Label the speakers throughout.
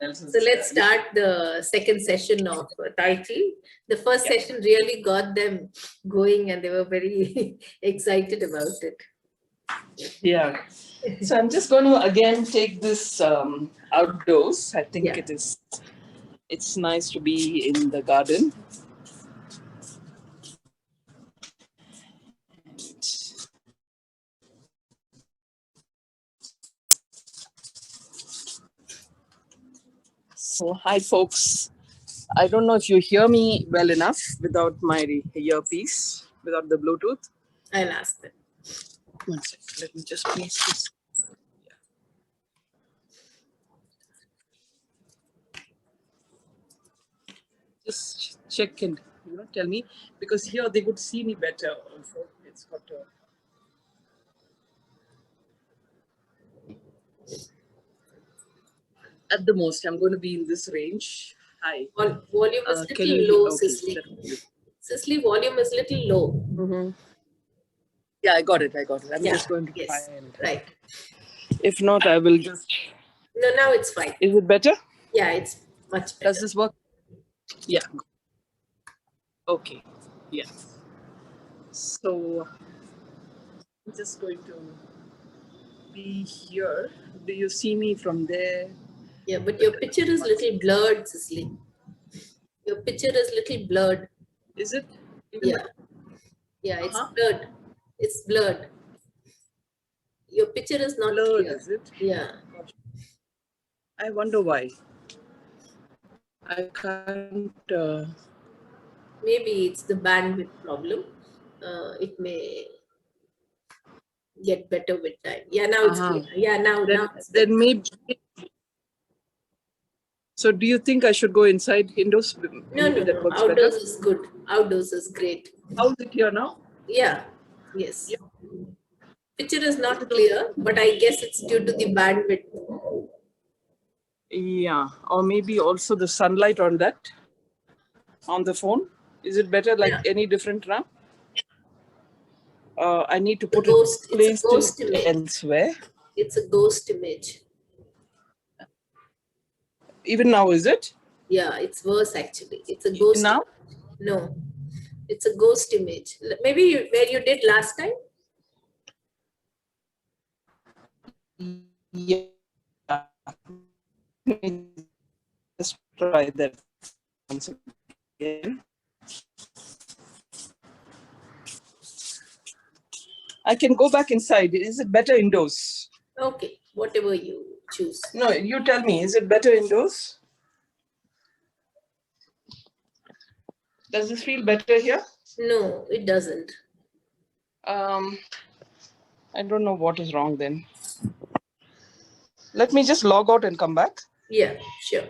Speaker 1: So let's start the second session of Taichi. The first session really got them going and they were very excited about it.
Speaker 2: Yeah. So I'm just going to again take this outdoors. I think it's nice to be in the garden. So, hi folks. I don't know if you hear me well enough without my earpiece, without the Bluetooth.
Speaker 1: I'll ask them.
Speaker 2: 1 second. Let me just place this. Just check and tell me, because here they could see me better. Also, it's got a. At the most, I'm going to be in this range. Hi.
Speaker 1: Volume is little low, Cicily. Cicily, volume is little low.
Speaker 2: Mm-hmm. Yeah, I got it. I'm just going to try and.
Speaker 1: Right.
Speaker 2: If not, I will just.
Speaker 1: No, now it's fine.
Speaker 2: Is it better?
Speaker 1: Yeah, it's much better.
Speaker 2: Does this work? Yeah. Okay. Yeah. So I'm just going to be here. Do you see me from there?
Speaker 1: Yeah, but your picture is little blurred, Cicely. Your picture is little blurred.
Speaker 2: Is it?
Speaker 1: Yeah. Yeah, it's blurred. It's blurred. Your picture is not
Speaker 2: blurred,
Speaker 1: clear.
Speaker 2: Is it?
Speaker 1: Yeah.
Speaker 2: I wonder why. I can't.
Speaker 1: Maybe it's the bandwidth problem. It may get better with time. Yeah, now it's clear. Yeah, now it's
Speaker 2: then maybe. So do you think I should go inside indoors?
Speaker 1: No. Outdoors is good. Outdoors is great.
Speaker 2: How is it here now?
Speaker 1: Yeah. Yes. Yeah. Picture is not clear, but I guess it's due to the bandwidth.
Speaker 2: Yeah, or maybe also the sunlight on the phone. Is it better, like any different now? I need to put it placed elsewhere.
Speaker 1: It's a ghost image.
Speaker 2: Even now, is it?
Speaker 1: Yeah, it's worse actually. It's a ghost
Speaker 2: now?
Speaker 1: Image. No, it's a ghost image. Maybe where you did last time?
Speaker 2: Yeah. Let's try that once again. I can go back inside. Is it better indoors?
Speaker 1: Okay, whatever you choose.
Speaker 2: No, you tell me. Is it better indoors? Does this feel better here?
Speaker 1: No, it doesn't.
Speaker 2: I don't know what is wrong then. Let me just log out and come back.
Speaker 1: Yeah, sure.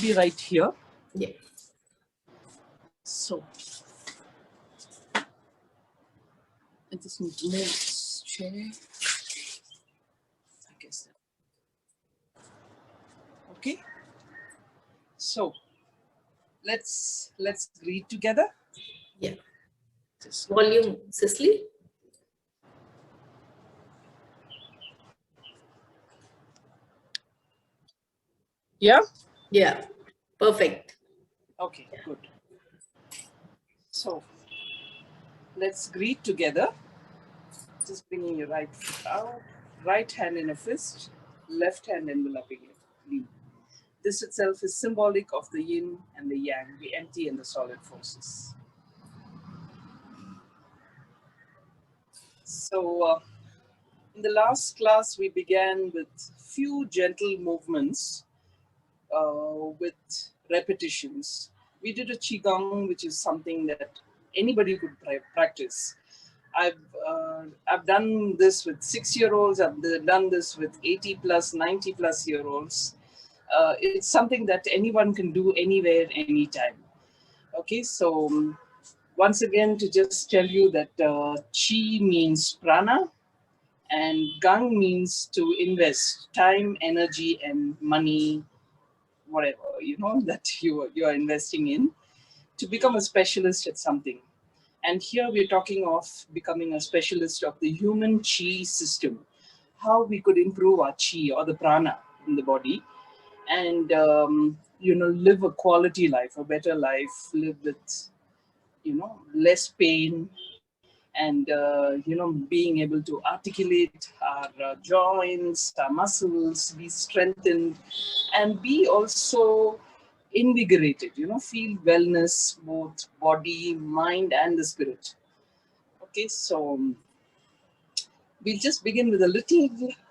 Speaker 2: Be right here.
Speaker 1: Yeah.
Speaker 2: So I just need to move this chair. I guess. Okay. So let's read together.
Speaker 1: Yeah. Just volume, Cicely.
Speaker 2: Yeah?
Speaker 1: Yeah. Perfect.
Speaker 2: Okay, good. So let's greet together. Just bringing your right foot out, right hand in a fist, left hand enveloping it. This itself is symbolic of the yin and the yang, the empty and the solid forces. So in the last class, we began with few gentle movements with repetitions. We did a qigong, which is something that anybody could practice. I've done this with 6-year-olds. I've done this with 80 plus, 90 plus year olds. It's something that anyone can do anywhere, anytime. Okay, so once again, to just tell you that chi means prana, and gang means to invest time, energy, and money, whatever that you are investing in, to become a specialist at something. And here we're talking of becoming a specialist of the human chi system, how we could improve our chi or the prana in the body, and live a quality life, a better life, live with less pain, and being able to articulate our joints, our muscles, be strengthened, and be also invigorated, feel wellness, both body, mind, and the spirit. Okay, so we'll just begin with a little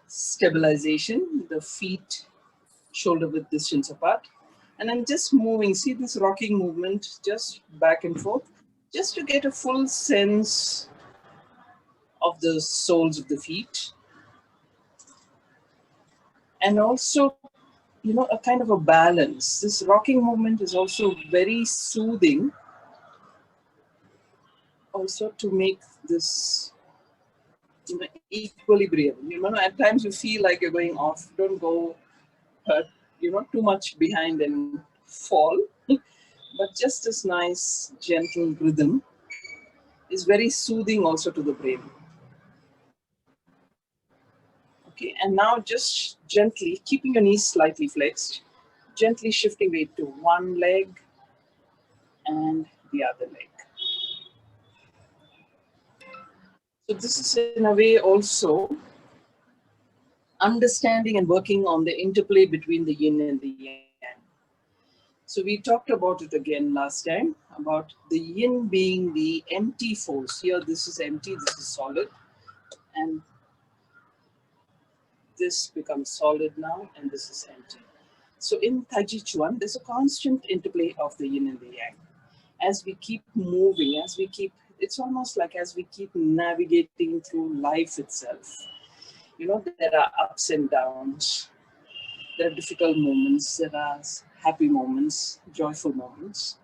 Speaker 2: stabilization, the feet shoulder width distance apart. And I'm just moving, see this rocking movement, just back and forth, just to get a full sense of the soles of the feet. And also, a kind of a balance. This rocking movement is also very soothing, also to make this equilibrium. At times you feel like you're going off. Don't go too much behind and fall. But just this nice, gentle rhythm is very soothing also to the brain. Okay, and now just gently, keeping your knees slightly flexed, gently shifting weight to one leg and the other leg. So this is in a way also understanding and working on the interplay between the yin and the yang. So we talked about it again last time, about the yin being the empty force. Here this is empty, this is solid, and this becomes solid now, and this is empty. So in Taichi Chuan, there's a constant interplay of the yin and the yang. As we keep moving, it's almost like as we keep navigating through life itself. There are ups and downs. There are difficult moments. There are happy moments, joyful moments.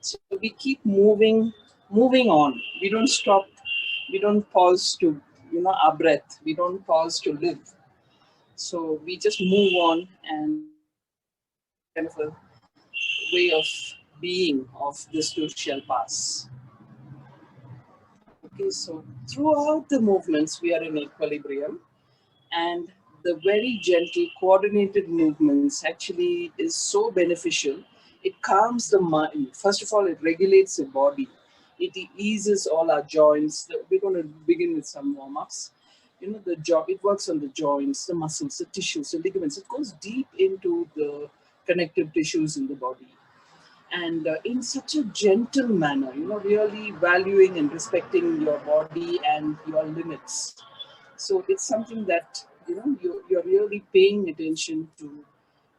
Speaker 2: So we keep moving on. We don't stop. We don't pause to, our breath. We don't pause to live. So we just move on, and kind of a way of being of this too shall pass. Okay, so throughout the movements, we are in equilibrium, and the very gentle, coordinated movements actually is so beneficial. It calms the mind. First of all, it regulates the body. It eases all our joints. We're going to begin with some warm-ups. It works on the joints, the muscles, the tissues, the ligaments. It goes deep into the connective tissues in the body. And in such a gentle manner, really valuing and respecting your body and your limits. So it's something that, you're really paying attention to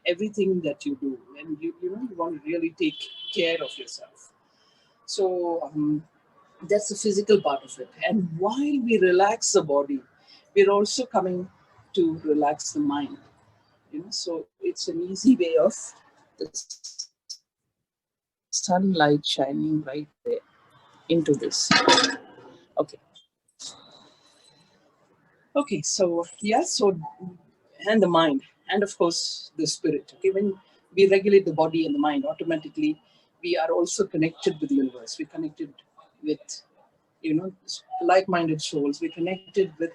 Speaker 2: everything that you do, and you want to really take care of yourself. So that's the physical part of it. And while we relax the body, we're also coming to relax the mind. So it's an easy way of the sunlight shining right there into this. Okay. Okay, so and the mind, and of course the spirit. Okay, when we regulate the body and the mind, automatically we are also connected with the universe. We're connected with, like-minded souls. We're connected with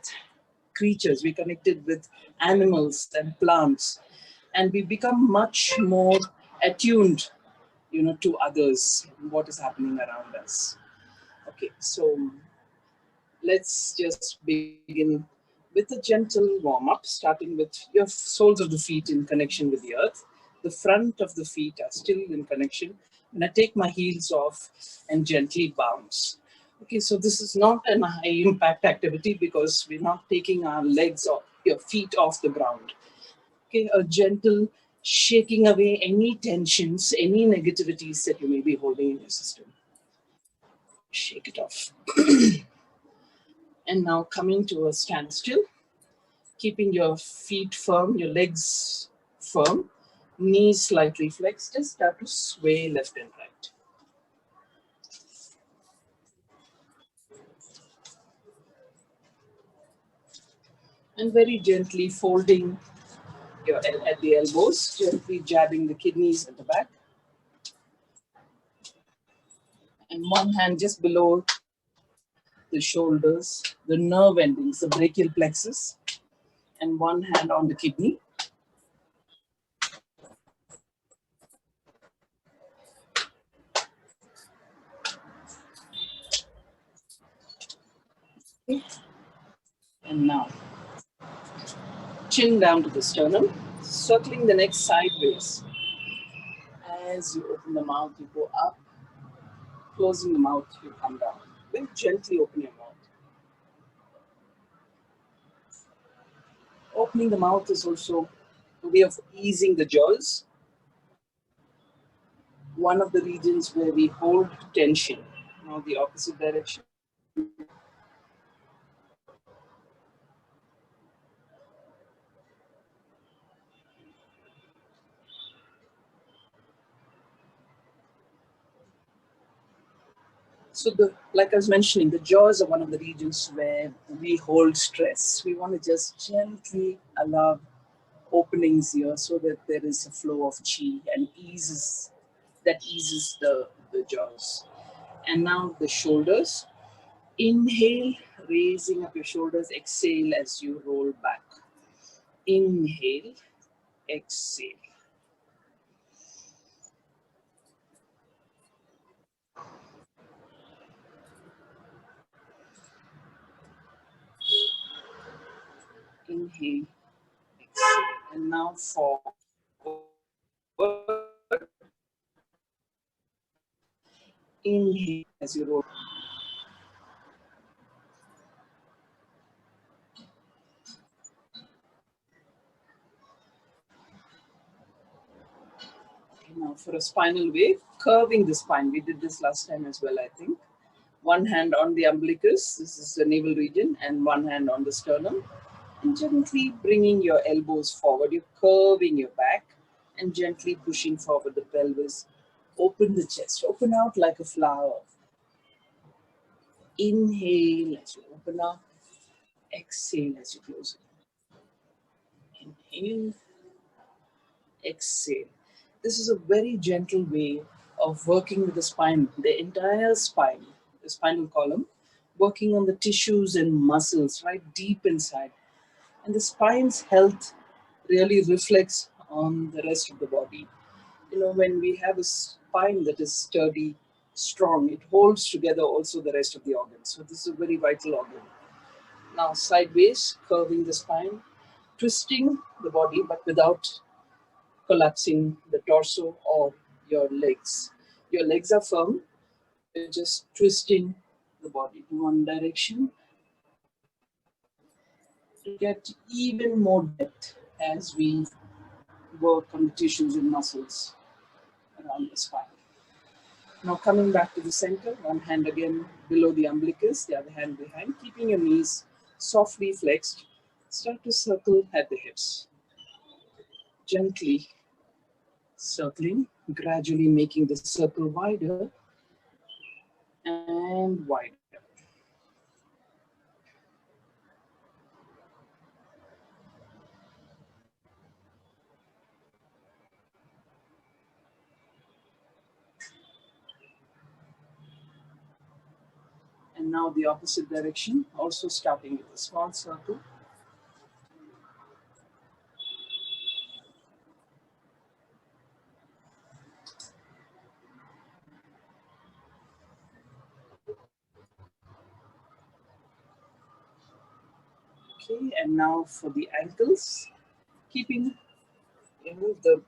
Speaker 2: creatures. We're connected with animals and plants, and we become much more attuned, to others, what is happening around us. Okay, so let's just begin with a gentle warm-up, starting with your soles of the feet in connection with the earth. The front of the feet are still in connection. And I take my heels off and gently bounce. Okay, so this is not an high-impact activity because we're not taking our legs off, your feet off the ground. Okay, a gentle shaking away any tensions, any negativities that you may be holding in your system. Shake it off. And now coming to a standstill, keeping your feet firm, your legs firm, knees slightly flexed, just start to sway left and right. And very gently folding your at the elbows, gently jabbing the kidneys at the back. And one hand just below the shoulders, the nerve endings, the brachial plexus, and one hand on the kidney. Okay. And now, chin down to the sternum, circling the neck sideways. As you open the mouth, you go up. Closing the mouth, you come down. Very gently open your mouth. Opening the mouth is also a way of easing the jaws. One of the regions where we hold tension. Now the opposite direction. So like I was mentioning, the jaws are one of the regions where we hold stress. We want to just gently allow openings here so that there is a flow of chi and eases the jaws. And now the shoulders. Inhale, raising up your shoulders. Exhale as you roll back. Inhale, exhale. Inhale, exhale. And now forward. Inhale as you roll. Now for a spinal wave, curving the spine. We did this last time as well, I think. One hand on the umbilicus, this is the navel region, and one hand on the sternum. And gently bringing your elbows forward. You're curving your back and gently pushing forward the pelvis. Open the chest, open out like a flower. Inhale as you open up. Exhale as you close it. Inhale, exhale. This is a very gentle way of working with the spine, the entire spine, the spinal column, working on the tissues and muscles right deep inside. And the spine's health really reflects on the rest of the body. You know, when we have a spine that is sturdy, strong, it holds together also the rest of the organs. So this is a very vital organ. Now sideways, curving the spine, twisting the body, but without collapsing the torso or your legs. Your legs are firm, you're just twisting the body in one direction to get even more depth as we work on the tissues and muscles around the spine. Now coming back to the center, one hand again below the umbilicus, the other hand behind, keeping your knees softly flexed. Start to circle at the hips. Gently circling, gradually making the circle wider and wider. And now the opposite direction, also starting with a small circle. Okay, and now for the ankles, keeping the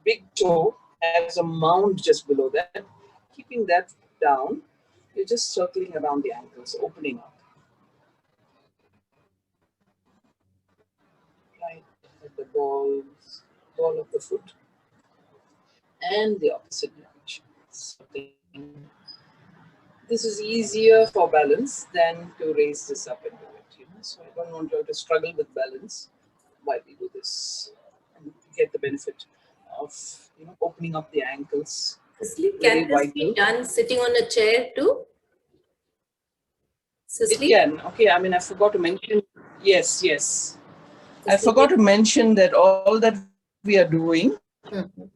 Speaker 2: big toe has a mound just below that. Keeping that down, you're just circling around the ankles, opening up. Right at the ball of the foot. And the opposite direction. Circling this is easier for balance than to raise this up and do it. So I don't want you to struggle with balance while we do this and get the benefit of opening up the ankles.
Speaker 1: Cicely,
Speaker 2: Very
Speaker 1: can this be
Speaker 2: vital.
Speaker 1: done sitting on a chair too?
Speaker 2: It
Speaker 1: Cicely?
Speaker 2: can. Okay, I mean, I forgot to mention. Yes, yes. I forgot
Speaker 1: Cicely?
Speaker 2: to mention that all that we are doing,
Speaker 1: Mhm.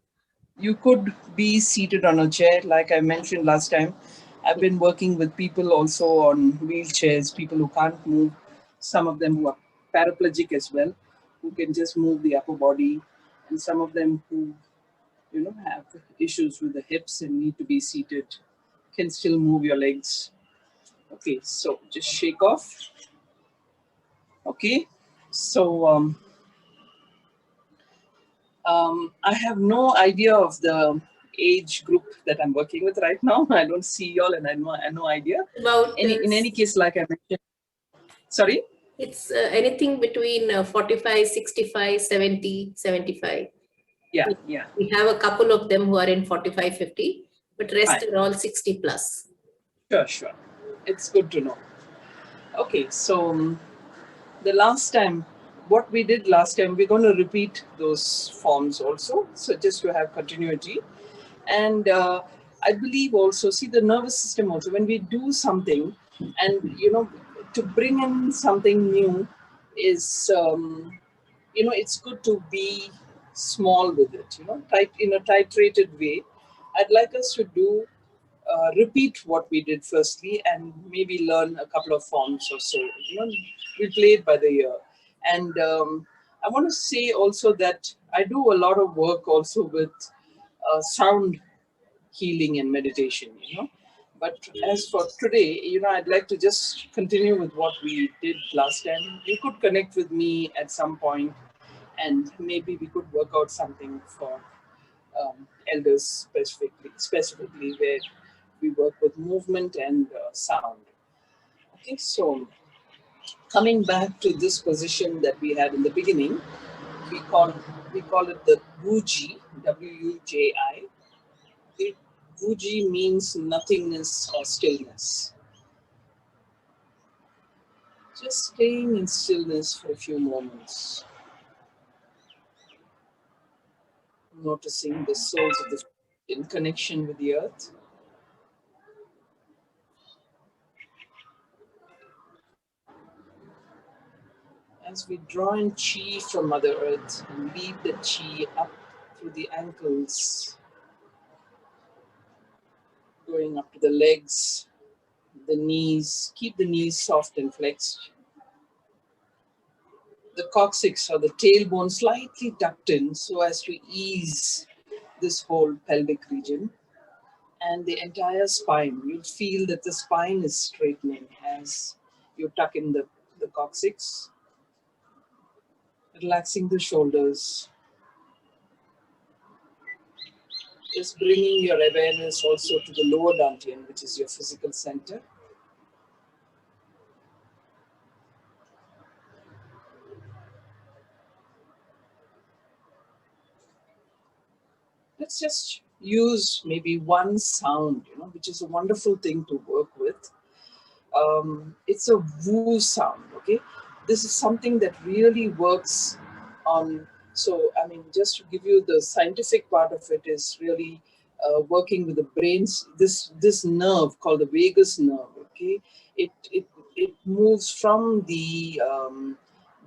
Speaker 2: you could be seated on a chair, like I mentioned last time. I've been working with people also on wheelchairs, people who can't move, some of them who are paraplegic as well, who can just move the upper body, and some of them who have issues with the hips and need to be seated can still move your legs. Okay, so just shake off. Okay, so I have no idea of the age group that I'm working with right now. I don't see y'all, and I have no idea.
Speaker 1: About
Speaker 2: In any case, like I mentioned, sorry.
Speaker 1: it's anything between 45, 65, 70, 75.
Speaker 2: Yeah,
Speaker 1: We
Speaker 2: yeah,
Speaker 1: we have a couple of them who are in 45, 50, but rest
Speaker 2: fine,
Speaker 1: are all 60 plus.
Speaker 2: sure, sure. It's good to know. Okay, so the last time, what we did last time, we're going to repeat those forms also. So just to have continuity. And I believe also, see the nervous system also, when we do something and, to bring in something new is, it's good to be small with it, in a titrated way. I'd like us to do repeat what we did firstly and maybe learn a couple of forms or so. We play it by the ear. And I want to say also that I do a lot of work also with sound healing and meditation. But as for today, I'd like to just continue with what we did last time. You could connect with me at some point and maybe we could work out something for elders specifically where we work with movement and sound. Okay, so coming back to this position that we had in the beginning, we call we call it the Wuji, Wuji. The Wuji means nothingness or stillness. Just staying in stillness for a few moments, noticing the soles of the feet in connection with the earth. As we draw in chi from Mother Earth and lead the chi up through the ankles, going up to the legs, the knees, keep the knees soft and flexed. The coccyx or the tailbone slightly tucked in so as to ease this whole pelvic region and the entire spine. You'll feel that the spine is straightening as you tuck in the coccyx, relaxing the shoulders, just bringing your awareness also to the lower dantian, which is your physical center. Let's just use maybe one sound, which is a wonderful thing to work with. It's a woo sound, okay? This is something that really works on, so I mean, just to give you the scientific part of it is really working with the brains, this nerve called the vagus nerve, okay? It moves from the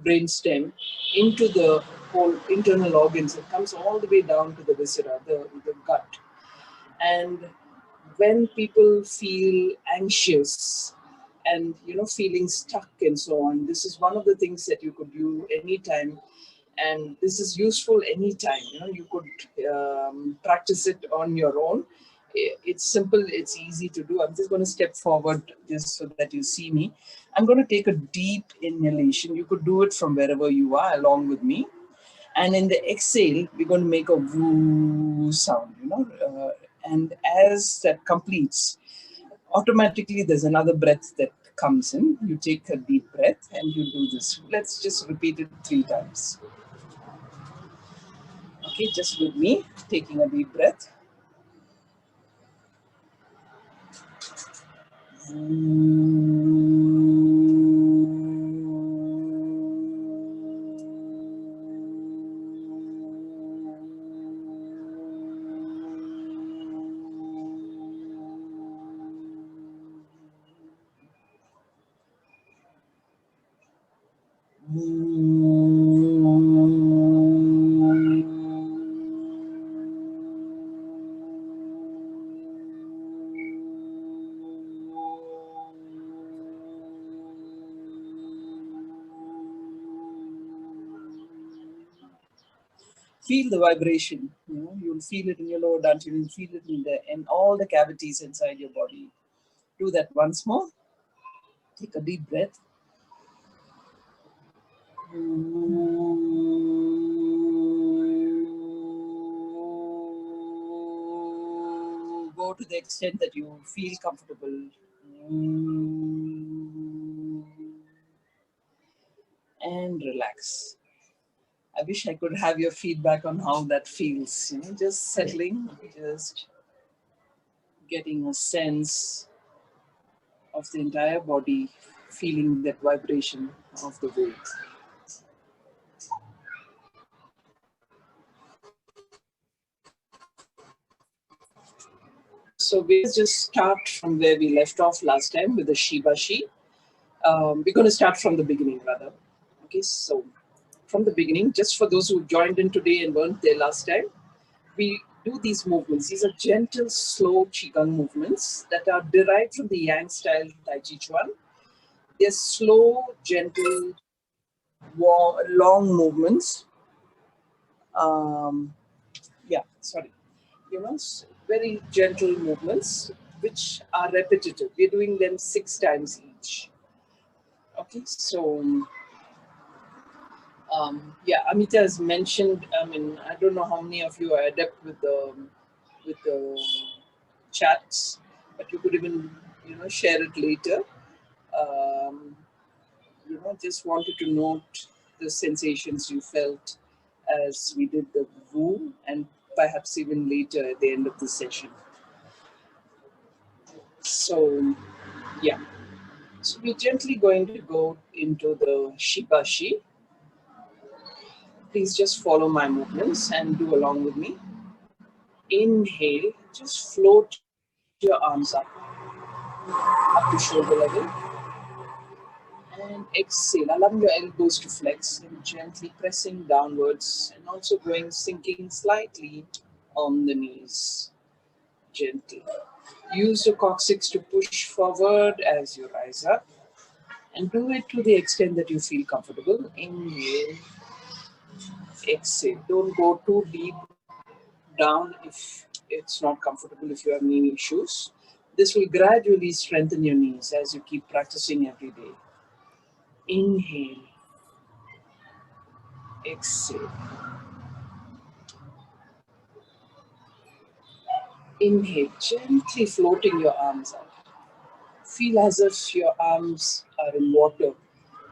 Speaker 2: brain stem into the whole internal organs. It comes all the way down to the viscera, the gut. And when people feel anxious and feeling stuck and so on, this is one of the things that you could do anytime, and this is useful anytime. You could practice it on your own. It's simple, it's easy to do. I'm just going to step forward just so that you see me. I'm going to take a deep inhalation. You could do it from wherever you are along with me. And in the exhale, we're going to make a woo sound, and as that completes, automatically there's another breath that comes in. You take a deep breath and you do this. Let's just repeat it 3 times. Okay, just with me, taking a deep breath. Feel the vibration. You'll feel it in your lower dantian. You'll feel it in all the cavities inside your body. Do that once more. Take a deep breath. Go to the extent that you feel comfortable. And relax. I wish I could have your feedback on how that feels. Just settling, just getting a sense of the entire body, feeling that vibration of the weight. So we'll just start from where we left off last time with the Shibashi. We're going to start from the beginning rather. Okay, so from the beginning, just for those who joined in today and weren't there last time, we do these movements. These are gentle, slow qigong movements that are derived from the Yang style Taichi Chuan. They're slow, gentle, long movements. Very gentle movements which are repetitive. We're doing them 6 times each. Okay, so Amita has mentioned. I don't know how many of you are adept with the chats, but you could even share it later. Just wanted to note the sensations you felt as we did the woo, and perhaps even later at the end of the session. So so we're gently going to go into the Shibashi. Please just follow my movements and do along with me. Inhale, just float your arms up to shoulder level. And exhale, allowing your elbows to flex and gently pressing downwards and also sinking slightly on the knees. Gently. Use your coccyx to push forward as you rise up and do it to the extent that you feel comfortable. Inhale, exhale. Don't go too deep down if it's not comfortable, if you have knee issues. This will gradually strengthen your knees as you keep practicing every day. Inhale, exhale. Inhale, gently floating your arms out. Feel as if your arms are in water,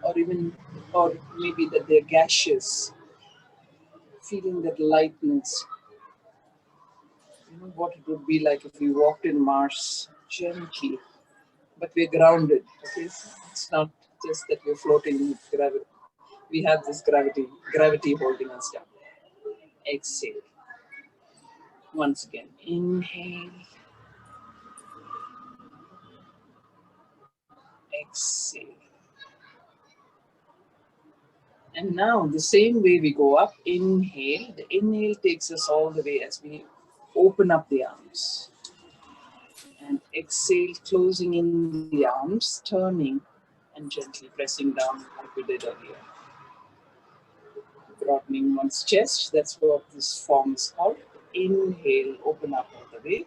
Speaker 2: or maybe that they're gaseous. Feeling that lightness. What it would be like if we walked in Mars gently, but we're grounded. Okay, it's not just that we're floating with gravity. We have this gravity holding us down. Exhale. Once again, inhale. Exhale. And now the same way we go up, inhale. The inhale takes us all the way as we open up the arms. And exhale, closing in the arms, turning and gently pressing down like we did earlier. Broadening one's chest, that's what this form is called. Inhale, open up all the way.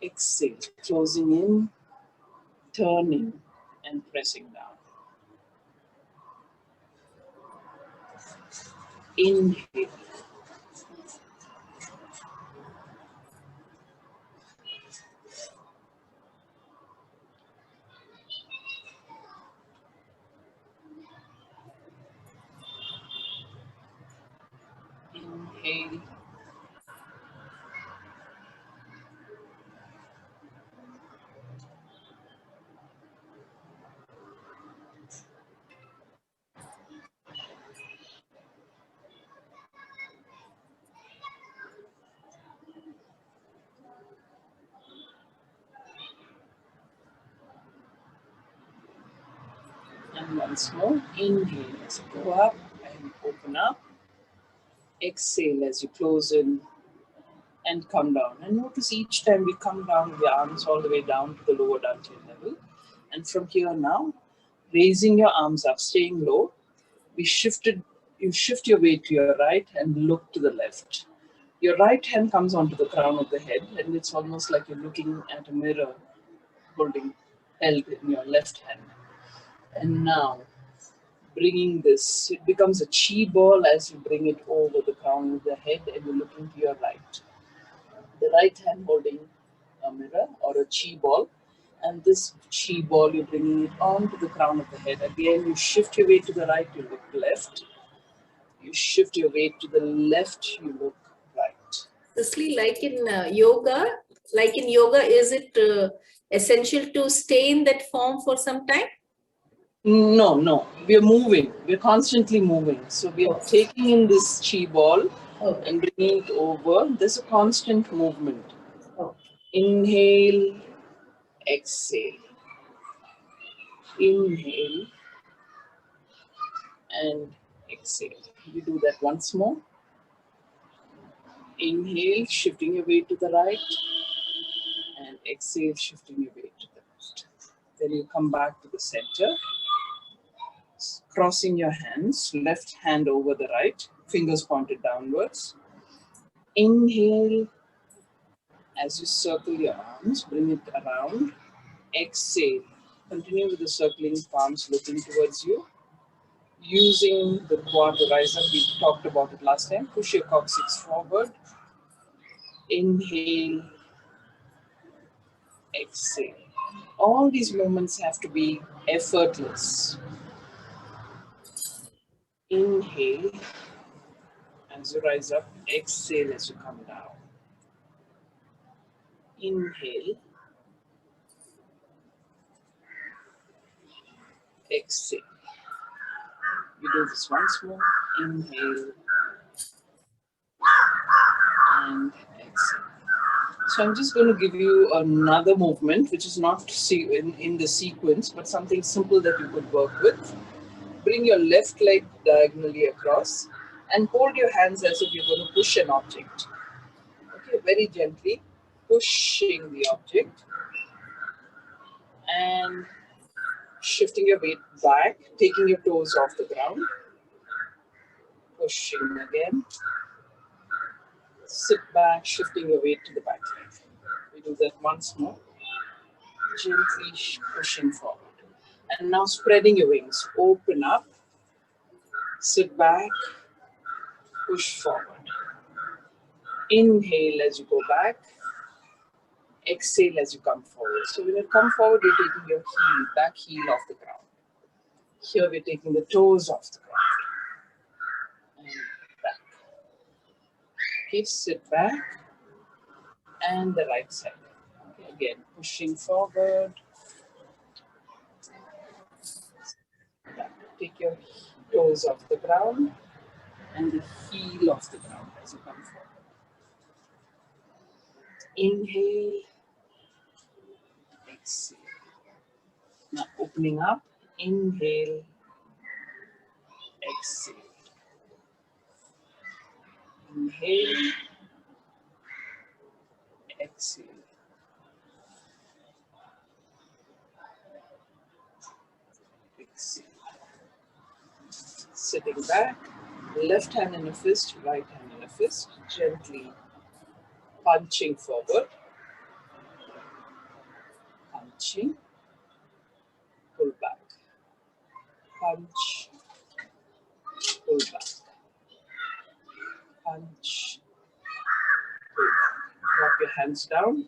Speaker 2: Exhale, closing in, turning and pressing down. Inhale. Inhale. And once more, inhale as you go up and open up. Exhale as you close in and come down. And notice each time we come down, the arms all the way down to the lower dantian level. And from here now, raising your arms up, staying low, you shift your weight to your right and look to the left. Your right hand comes onto the crown of the head, and it's almost like you're looking at a mirror held in your left hand. And now, bringing this, it becomes a chi ball as you bring it over the crown of the head and you're looking to your right. The right hand holding a mirror or a chi ball, and this chi ball you're bringing it onto the crown of the head. Again, you shift your weight to the right, you look left. You shift your weight to the left, you look right.
Speaker 1: Cicely, like in yoga, is it essential to stay in that form for some time?
Speaker 2: No. We're moving. We're constantly moving. So we are taking in this chi ball and bringing it over. There's a constant movement. Inhale, exhale. Inhale and exhale. We do that once more. Inhale, shifting your weight to the right, and exhale, shifting your weight to the left. Then you come back to the center, crossing your hands, left hand over the right, fingers pointed downwards. Inhale, as you circle your arms, bring it around. Exhale, continue with the circling palms looking towards you. Using the quad to rise up, we talked about it last time. Push your coccyx forward. Inhale, exhale. All these movements have to be effortless. Inhale as you rise up, exhale as you come down. Inhale, exhale. We do this once more. Inhale and exhale. So I'm just going to give you another movement, which is not in the sequence, but something simple that you could work with. Bring your left leg diagonally across and hold your hands as if you're going to push an object. Okay, very gently pushing the object and shifting your weight back, taking your toes off the ground. Pushing again. Sit back, shifting your weight to the back leg. We do that once more. Gently pushing forward. And now spreading your wings. Open up. Sit back. Push forward. Inhale as you go back. Exhale as you come forward. So when you come forward, you're taking your back heel off the ground. Here we're taking the toes off the ground. And back. Okay, sit back. And the right side. Okay, again, pushing forward. Back. Take your toes off the ground and the heel off the ground as you come forward. Inhale. Exhale. Now opening up. Inhale. Exhale. Inhale. Exhale. Exhale. Sitting back, left hand in a fist, right hand in a fist, gently punching forward, punching, pull back, punch, pull back, punch, pull back. Drop your hands down.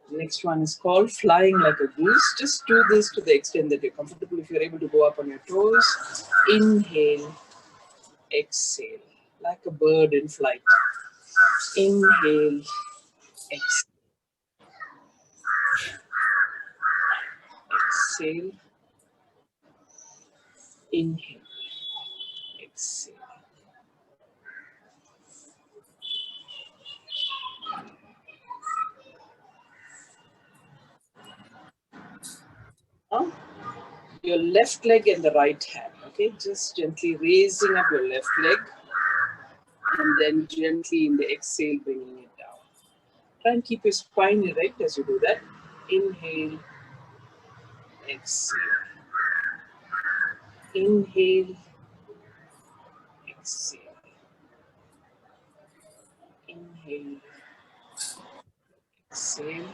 Speaker 2: The next one is called flying like a goose. Just do this to the extent that you're comfortable. If you're able to go up on your toes, inhale, exhale, like a bird in flight. Inhale, exhale. Exhale, inhale, exhale. Now, your left leg and the right hand. Okay, just gently raising up your left leg and then gently in the exhale bringing it down. Try and keep your spine erect as you do that. Inhale, exhale. Inhale, exhale. Inhale, exhale,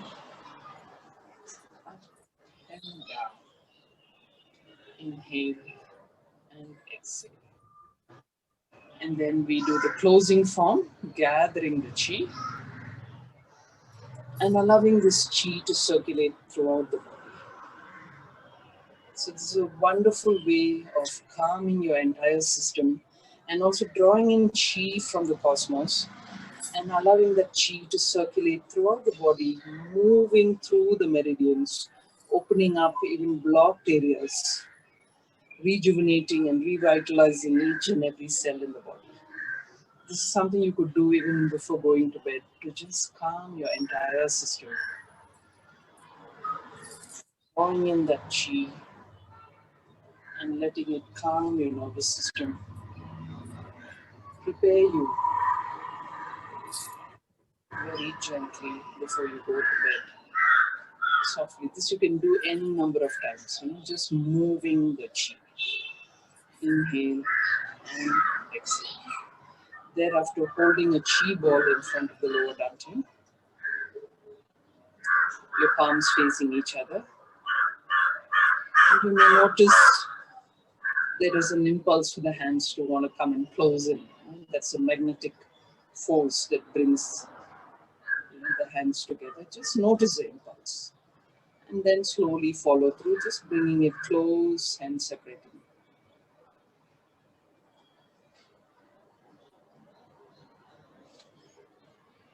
Speaker 2: up and down. Inhale and exhale. And then we do the closing form, gathering the chi and allowing this chi to circulate throughout the body. So this is a wonderful way of calming your entire system and also drawing in chi from the cosmos and allowing that chi to circulate throughout the body, moving through the meridians, opening up even blocked areas, rejuvenating and revitalizing each and every cell in the body. This is something you could do even before going to bed to just calm your entire system. Drawing in that chi and letting it calm your nervous system. Prepare you very gently before you go to bed. Softly. This you can do any number of times, just moving the chi. Inhale and exhale. Thereafter, holding a chi ball in front of the lower dantian. Your palms facing each other. And you may notice there is an impulse for the hands to want to come and close in. That's a magnetic force that brings the hands together. Just notice the impulse. And then slowly follow through, just bringing it close and separating.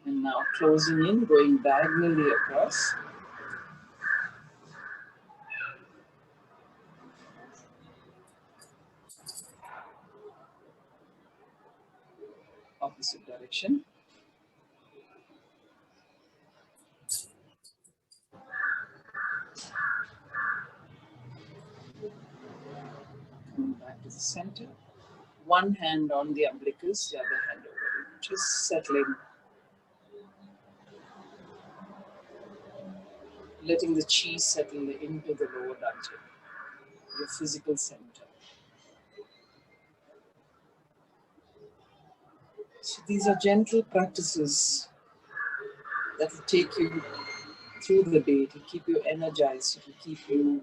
Speaker 2: And now closing in, going diagonally across. Opposite direction. Coming back to the center. One hand on the umbilicus, the other hand over it. Just settling. Letting the chi settle into the lower dantian, your physical center. So these are gentle practices that will take you through the day, to keep you energized, to keep you,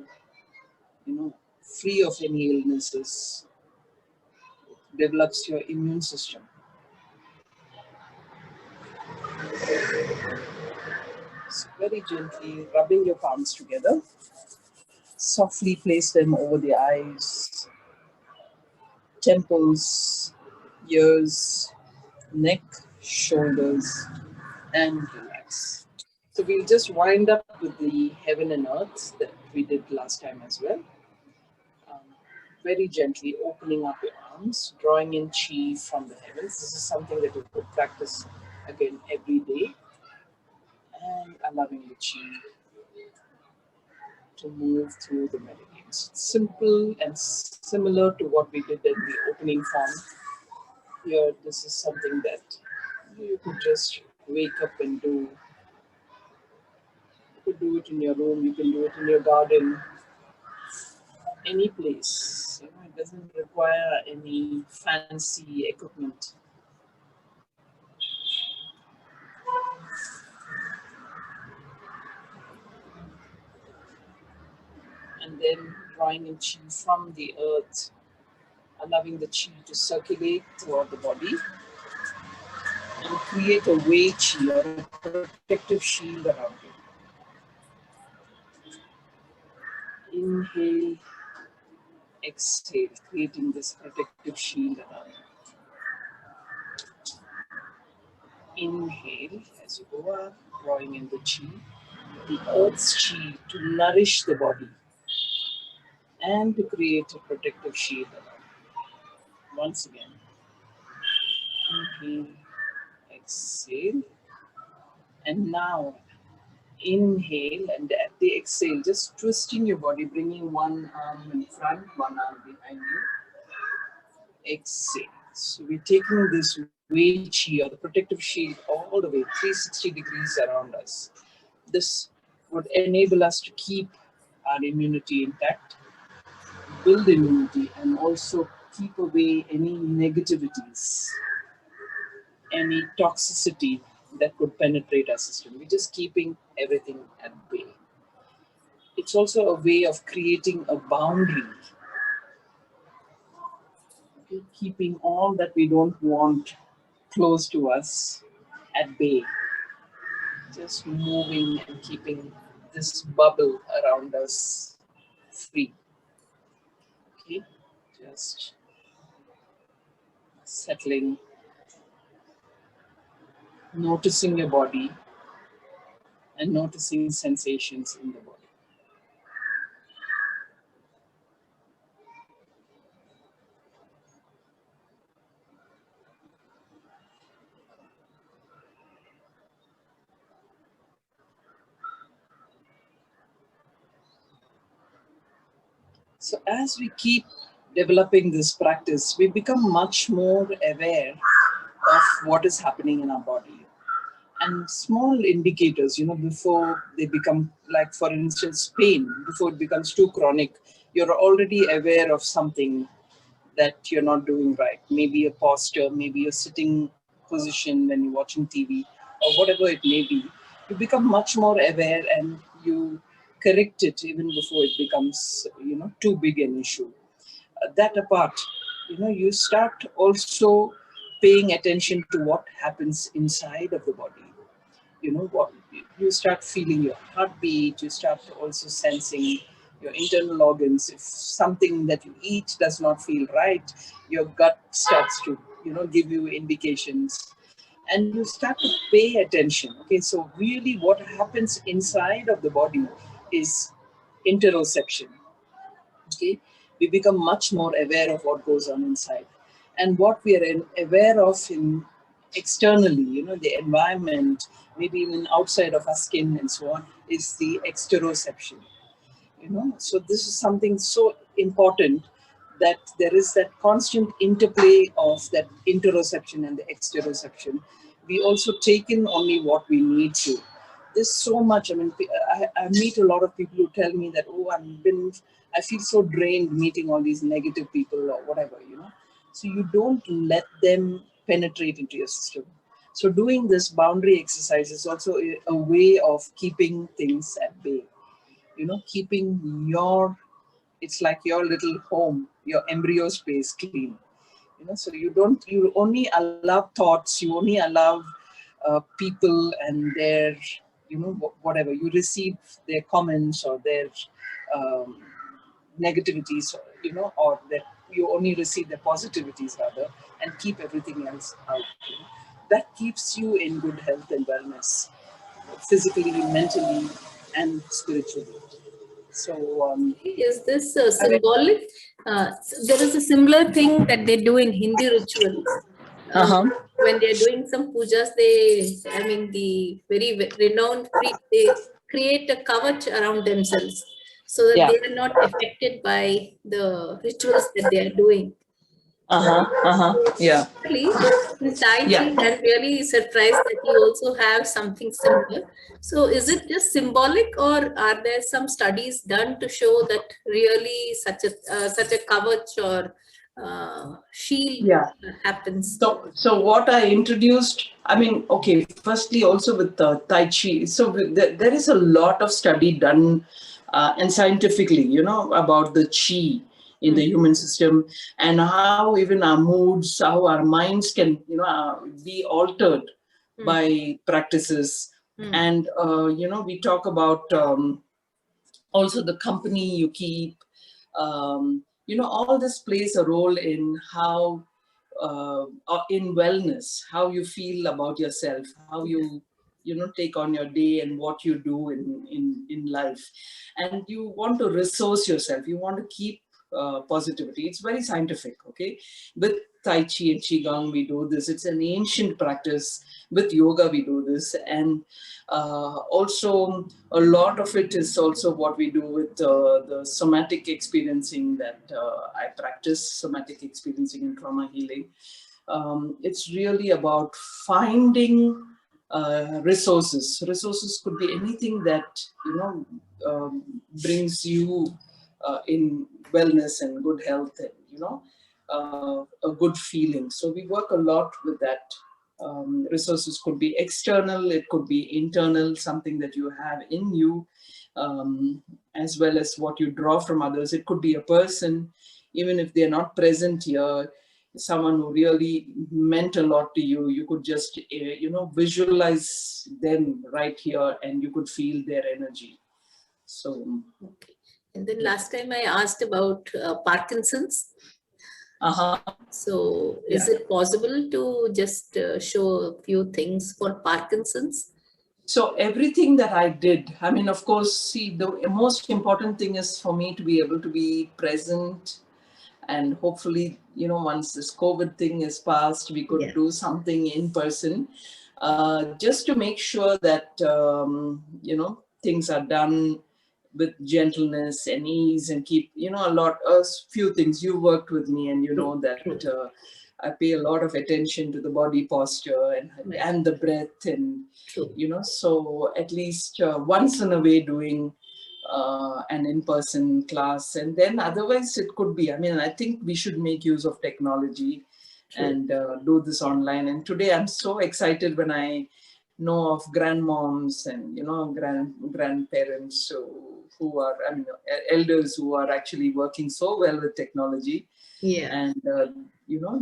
Speaker 2: free of any illnesses. It develops your immune system. So very gently rubbing your palms together. Softly place them over the eyes, temples, ears, neck, shoulders, and relax. So we'll just wind up with the heaven and earth that we did last time as well. Very gently opening up your arms, drawing in chi from the heavens. This is something that you could practice again every day. And allowing the chi to move through the meridians. It's simple and similar to what we did in the opening form. Here, this is something that you could just wake up and do. You could do it in your room, you can do it in your garden, any place. It doesn't require any fancy equipment. And then drawing in chi from the earth, allowing the chi to circulate throughout the body and create a way chi or a protective shield around you. Inhale, exhale, creating this protective shield around you. Inhale as you go up, drawing in the chi, the earth's chi to nourish the body and to create a protective shield around you. Once again, inhale, exhale, and now inhale, and at the exhale, just twisting your body, bringing one arm in front, one arm behind you. Exhale. So we're taking this weight chi or the protective shield all the way 360 degrees around us. This would enable us to keep our immunity intact, build immunity, and also keep away any negativities, any toxicity that could penetrate our system. We're just keeping everything at bay. It's also a way of creating a boundary, okay? Keeping all that we don't want close to us at bay. Just moving and keeping this bubble around us free. Okay, just settling, noticing your body and noticing sensations in the body. So as we keep developing this practice, we become much more aware of what is happening in our body. And small indicators, before they become, like for instance, pain, before it becomes too chronic, you're already aware of something that you're not doing right. Maybe a posture, maybe a sitting position when you're watching TV, or whatever it may be. You become much more aware and you correct it even before it becomes, too big an issue. That apart, you start also paying attention to what happens inside of the body. What you start feeling your heartbeat, you start also sensing your internal organs. If something that you eat does not feel right, your gut starts to give you indications, and you start to pay attention. Okay, so really what happens inside of the body is interoception. Okay, we become much more aware of what goes on inside, and what we are aware of in externally, the environment, maybe even outside of our skin and so on, is the exteroception. So this is something so important, that there is that constant interplay of that interoception and the exteroception. We also take in only what we need to. There's so much. I mean, I meet a lot of people who tell me that, oh, I feel so drained meeting all these negative people or whatever, So you don't let them penetrate into your system. So doing this boundary exercise is also a way of keeping things at bay. Keeping it's like your little home, your embryo space clean. So you only allow thoughts, you only allow people and their, whatever, you receive their comments or their um, negativities, or that you only receive the positivities rather, and keep everything else out. That keeps you in good health and wellness, physically, mentally, and spiritually. So,
Speaker 1: Is this symbolic? There is a similar thing that they do in Hindi rituals. When they're doing some pujas, the very renowned priest, they create a kavach around themselves so that
Speaker 2: yeah.
Speaker 1: they are not affected by the rituals that they are doing.
Speaker 2: Yeah.
Speaker 1: Actually, in Taichi,
Speaker 2: Yeah.
Speaker 1: I'm really surprised that you also have something similar. So, is it just symbolic, or are there some studies done to show that really such a kavach or shield
Speaker 2: Yeah.
Speaker 1: happens?
Speaker 2: So what I introduced, okay, firstly also with Tai Chi. So there is a lot of study done and scientifically, about the Chi in the human system, and how even our moods, how our minds can, be altered by practices. And, we talk about also the company you keep. All this plays a role in how in wellness, how you feel about yourself, how you take on your day and what you do in life. And you want to resource yourself, you want to keep positivity. It's very scientific. Okay, with Taichi and qigong, we do this. It's an ancient practice. With yoga, we do this. And also a lot of it is also what we do with the somatic experiencing that I practice, somatic experiencing and trauma healing. It's really about finding resources. Resources could be anything that, brings you in wellness and good health and, a good feeling. So we work a lot with that. Resources could be external, it could be internal, something that you have in you, as well as what you draw from others. It could be a person, even if they're not present here, someone who really meant a lot to you. You could just, visualize them right here and you could feel their energy. So,
Speaker 1: okay. And then last time I asked about Parkinson's. So is it possible to just show a few things for Parkinson's?
Speaker 2: So everything that I did, I mean, of course, see, the most important thing is for me to be able to be present, and hopefully, once this COVID thing is past, we could do something in person, just to make sure that, things are done with gentleness and ease, and keep, a few things. You worked with me and you know that I pay a lot of attention to the body posture and the breath, and, so at least once in a way doing an in-person class. And then otherwise it could be, I think we should make use of technology and do this online. And today I'm so excited when I know of grandmoms and, grandparents who are, elders who are actually working so well with technology. And,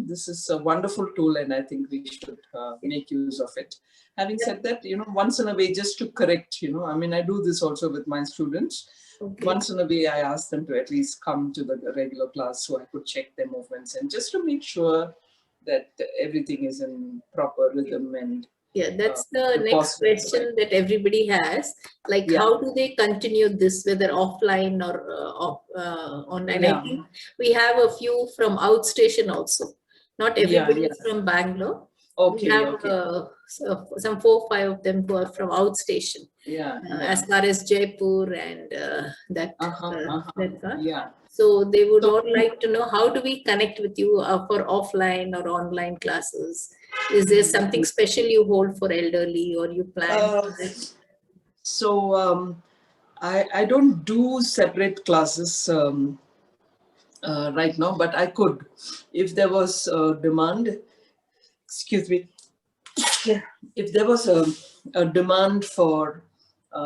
Speaker 2: this is a wonderful tool, and I think we should make use of it. Having said that, once in a way, just to correct, I do this also with my students. Once in a way, I ask them to at least come to the regular class so I could check their movements, and just to make sure that everything is in proper rhythm. And
Speaker 1: that's the next question that everybody has. Like, how do they continue this, whether offline or online? I think we have a few from outstation also. Not everybody is from Bangalore. We have some 4 or 5 of them who are from outstation. As far as Jaipur and that. So they would all like to know, how do we connect with you for offline or online classes? Is there something special you hold for elderly, or you plan?
Speaker 2: So I don't do separate classes right now, but I could, if there was a demand. Excuse me. If there was a demand for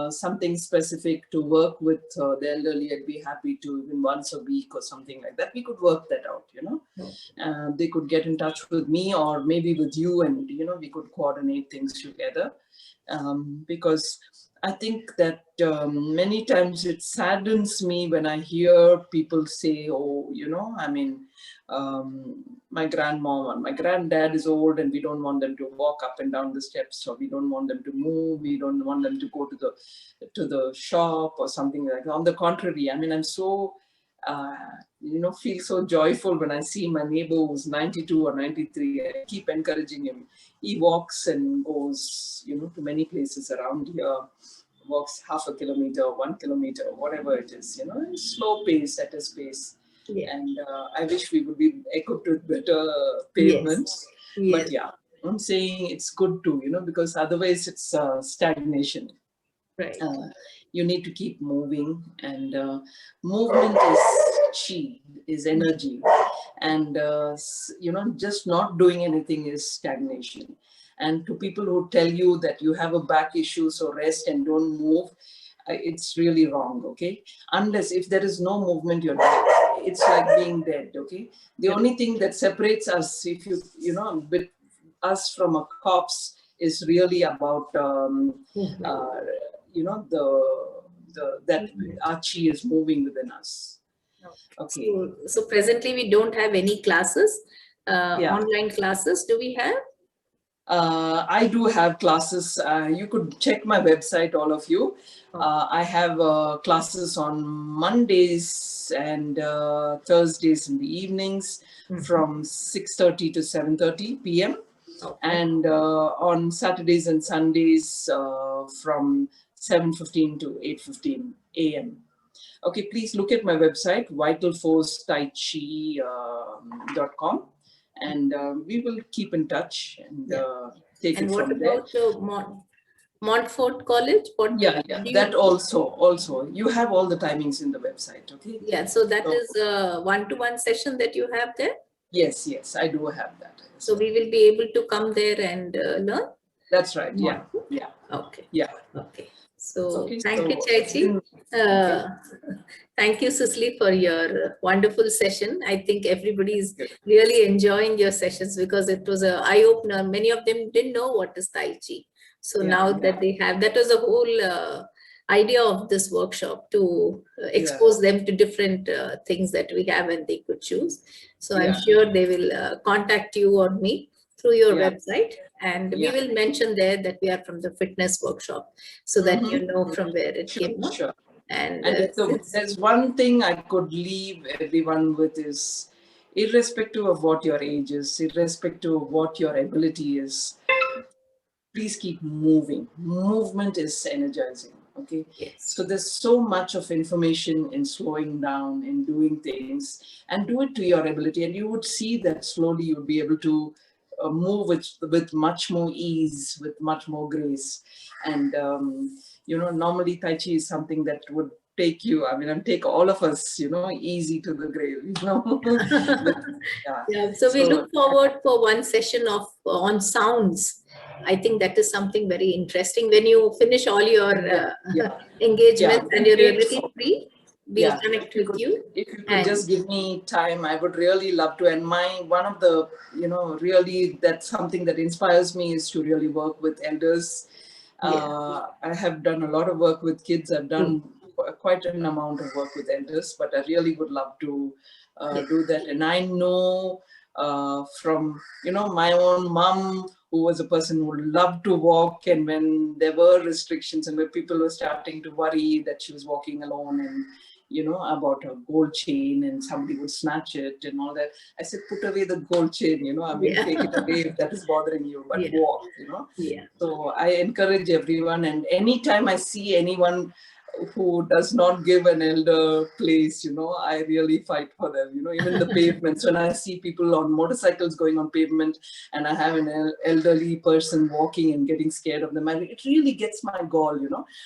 Speaker 2: something specific to work with the elderly, I'd be happy to, even once a week or something like that. We could work that out, They could get in touch with me or maybe with you, and, we could coordinate things together. Because I think that many times it saddens me when I hear people say, oh, my grandmom or my granddad is old and we don't want them to walk up and down the steps, or we don't want them to move, we don't want them to go to the shop or something like that. On the contrary, I'm so feel so joyful when I see my neighbor who's 92 or 93. I keep encouraging him. He walks and goes, to many places around here, walks half a kilometer, 1 kilometer, whatever it is, in slow pace, at his pace. And I wish we would be equipped with better pavements. But I'm saying it's good too, because otherwise it's stagnation.
Speaker 1: Right.
Speaker 2: You need to keep moving, and movement is chi, is energy. And, just not doing anything is stagnation. And to people who tell you that you have a back issue, so rest and don't move, it's really wrong, okay? Unless, if there is no movement, you're dead. It's like being dead, okay? The only thing that separates us, if with us from a corpse, is really about, that our chi is moving within us. Okay.
Speaker 1: So presently we don't have any classes, online classes. Do we have?
Speaker 2: I do have classes. You could check my website, all of you. I have classes on Mondays and Thursdays in the evenings from 6:30 to 7:30 p.m. And on Saturdays and Sundays from 7:15 to 8:15 a.m. Okay, please look at my website, vitalforcetaichi.com, and we will keep in touch and take it from there. And
Speaker 1: what about Montfort College?
Speaker 2: That also. You have all the timings in the website, okay?
Speaker 1: Yeah, so that is a one-to-one session that you have there?
Speaker 2: Yes, I do have that.
Speaker 1: So we will be able to come there and learn?
Speaker 2: That's right, yeah.
Speaker 1: Okay.
Speaker 2: Yeah.
Speaker 1: Okay. So thank you, Taichi. Thank you, Cicily, for your wonderful session. I think everybody is really enjoying your sessions because it was an eye-opener. Many of them didn't know what is Taichi. So now that they have, that was the whole idea of this workshop, to expose them to different things that we have and they could choose. So I'm sure they will contact you or me through your website, and we will mention there that we are from the fitness workshop, so that you know from where it came up.
Speaker 2: Sure.
Speaker 1: And
Speaker 2: there's one thing I could leave everyone with is, irrespective of what your age is, irrespective of what your ability is, please keep moving. Movement is energizing. Okay.
Speaker 1: Yes.
Speaker 2: So there's so much of information in slowing down, in doing things, and do it to your ability. And you would see that slowly you'll be able to move with much more ease, with much more grace. And, normally Tai Chi is something that would take you, take all of us, easy to the grave,
Speaker 1: So we look forward for one session on sounds. I think that is something very interesting. When you finish all your engagements and you're a little free, we'll connect with you.
Speaker 2: If you could just give me time, I would really love to. And one of the, really, that's something that inspires me, is to really work with elders. I have done a lot of work with kids. I've done quite an amount of work with elders, but I really would love to do that. And I know from, my own mom, who was a person who loved to walk, and when there were restrictions and where people were starting to worry that she was walking alone, and about her gold chain and somebody would snatch it and all that, I said, put away the gold chain, take it away if that is bothering you, but walk, So I encourage everyone, and anytime I see anyone who does not give an elder place, I really fight for them, even the pavements. When I see people on motorcycles going on pavement and I have an elderly person walking and getting scared of them, it really gets my gall,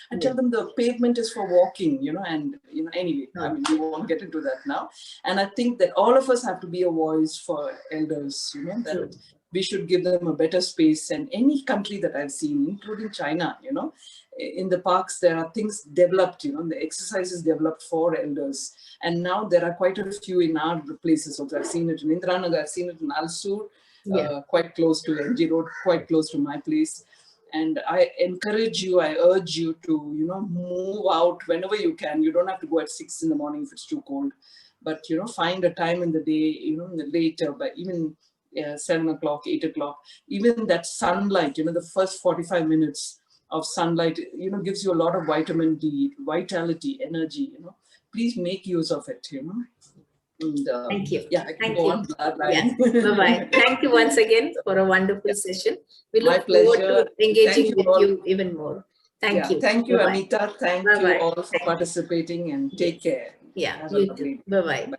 Speaker 2: I tell them the pavement is for walking, and, anyway, we won't get into that now. And I think that all of us have to be a voice for elders, that we should give them a better space. And any country that I've seen, including China, in the parks, there are things developed, the exercises developed for elders. And now there are quite a few in our places. Also, I've seen it in Indranagar, I've seen it in Alsur, quite close to MG Road, quite close to my place. And I encourage you, I urge you to, move out whenever you can. You don't have to go at 6 in the morning if it's too cold. But, find a time in the day, later, but even 7 o'clock, 8 o'clock, even that sunlight, the first 45 minutes of sunlight, gives you a lot of vitamin D, vitality, energy, please make use of it, And,
Speaker 1: thank you.
Speaker 2: Yeah, I can go on.
Speaker 1: Bye-bye. Thank you once again for a wonderful session. We look forward to engaging with you even more. Thank you.
Speaker 2: Thank you, Amita. Thank you all for participating, and take care.
Speaker 1: Yeah, you too. Bye-bye.